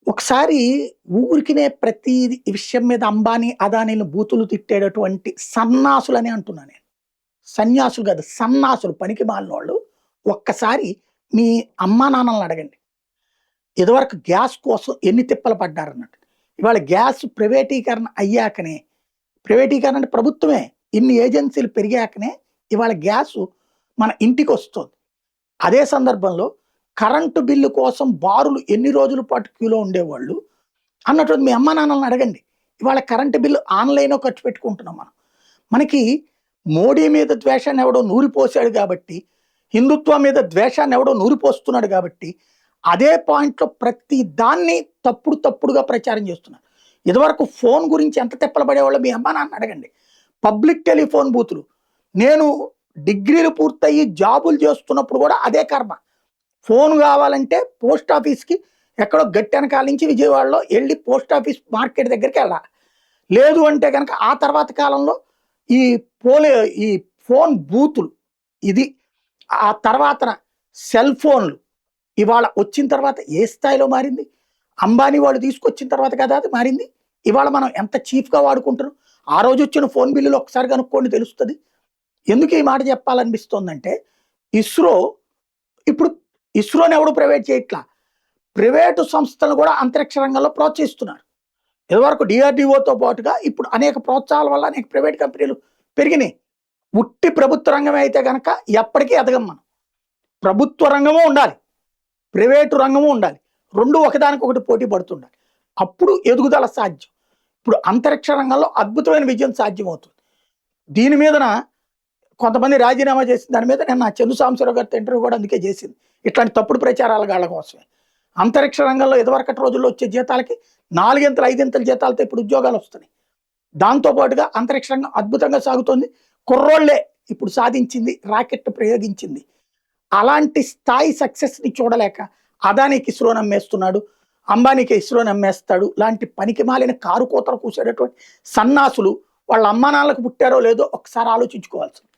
ఒకసారి ఊరికినే ప్రతి విషయం మీద అంబానీ, అదానీలను బూతులు తిట్టేటటువంటి సన్నాసులని అంటున్నా నేను. సన్యాసులు కాదు, సన్నాసులు పనికి మాలినోళ్ళు. ఒక్కసారి మీ అమ్మానాన్నలని అడగండి. ఇదివరకు గ్యాస్ కోసం ఎన్ని తిప్పలు పడ్డారన్నట్టు. ఇవాళ గ్యాస్ ప్రైవేటీకరణ అయ్యాకనే, ప్రైవేటీకరణ అంటే ప్రభుత్వమే, ఇన్ని ఏజెన్సీలు పెరిగాకనే ఇవాళ గ్యాసు మన ఇంటికొస్తోంది. అదే సందర్భంలో కరెంటు బిల్లు కోసం బారులు ఎన్ని రోజుల పాటు క్యూలో ఉండేవాళ్ళు అన్నటువంటి మీ అమ్మా నాన్నలను అడగండి. ఇవాళ కరెంటు బిల్లు ఆన్‌లైన్‌లో ఖర్చు పెట్టుకుంటున్నాం మనం. మనకి మోడీ మీద ద్వేషాన్ని ఎవడో నూరిపోసాడు కాబట్టి, హిందుత్వం మీద ద్వేషాన్ని ఎవడో నూరిపోస్తున్నాడు కాబట్టి, అదే పాయింట్‌లో ప్రతి దాన్ని తప్పుడుగా ప్రచారం చేస్తున్నారు. ఇదివరకు ఫోన్ గురించి ఎంత తిప్పలు పడేవాళ్ళో మీ అమ్మా నాన్నని అడగండి. పబ్లిక్ టెలిఫోన్ బూతులు. నేను డిగ్రీలు పూర్తయ్యి జాబులు చేస్తున్నప్పుడు కూడా అదే కర్మ. ఫోన్ కావాలంటే పోస్ట్ ఆఫీస్‌కి ఎక్కడో గట్టెనకాల నుంచి విజయవాడలో ఎళ్లి పోస్ట్ ఆఫీస్ మార్కెట్ దగ్గరికెళ్ళాలి. లేదు అంటే గనక ఆ తర్వాత కాలంలో ఈ పోలే ఈ ఫోన్ బూతులు ఇది. ఆ తర్వాతన సెల్ ఫోన్‌లు ఇవాళ వచ్చిన తర్వాత ఏ స్థాయిలో మారింది? అంబానీ వాళ్ళు తీసుకొచ్చిన తర్వాత కదా అది మారింది. ఇవాళ మనం ఎంత చీప్‌గా వాడుకుంటున్నాం. ఆ రోజొచ్చిన ఫోన్ బిల్లులు ఒకసారి కనుక్కోండి తెలుస్తది. ఎందుకు ఈ మాట చెప్పాలనిపిస్తోందంటే, ఇస్రో ఇప్పుడు ఇస్రోని ఎవడు ప్రైవేట్ చేయట్లా. ప్రైవేటు సంస్థలు కూడా అంతరిక్ష రంగంలో ప్రోత్సహిస్తున్నారు. ఇదివరకు డీఆర్‌డీఓతో పాటుగా ఇప్పుడు అనేక ప్రోత్సాహాల వల్ల అనేక ప్రైవేట్ కంపెనీలు పెరిగినాయి. ఉట్టి ప్రభుత్వ రంగమే అయితే గనక ఎప్పటికీ ఎదగం మనం. ప్రభుత్వ రంగము ఉండాలి. ప్రైవేటు రంగము ఉండాలి. 2 ఒకదానికొకటి పోటీ పడుతుండాలి. అప్పుడు ఎదుగుదల సాధ్యం. ఇప్పుడు అంతరిక్ష రంగంలో అద్భుతమైన విజయం సాధ్యమవుతుంది. దీని మీదన కొంతమంది రాజీనామా చేసిన దాని మీద నిన్న చందు సాంబశివరావు గారితో ఇంటర్వ్యూ కూడా అందుకే చేసింది. ఇట్లాంటి తప్పుడు ప్రచారాల గాళ్ళ కోసమే. అంతరిక్ష రంగంలో ఇదివరకటి రోజుల్లో వచ్చే జీతాలకి 4 ఇంతలు, 5 ఇంతల జీతాలతో ఇప్పుడు ఉద్యోగాలు వస్తున్నాయి. దాంతో పాటుగా అంతరిక్ష రంగం అద్భుతంగా సాగుతోంది. కుర్రోళ్ళే ఇప్పుడు సాధించింది, రాకెట్ ప్రయోగించింది. అలాంటి స్థాయి సక్సెస్‌ని చూడలేక అదానీకి ఇస్రోని అమ్మేస్తున్నాడు, అంబానీకి ఇస్రోని అమ్మేస్తాడు లాంటి పనికిమాలిన కారు కూతలు కూసేటటువంటి సన్నాసులు వాళ్ళ అమ్మానాన్నలకు పుట్టారో లేదో ఒకసారి ఆలోచించుకోవాల్సింది.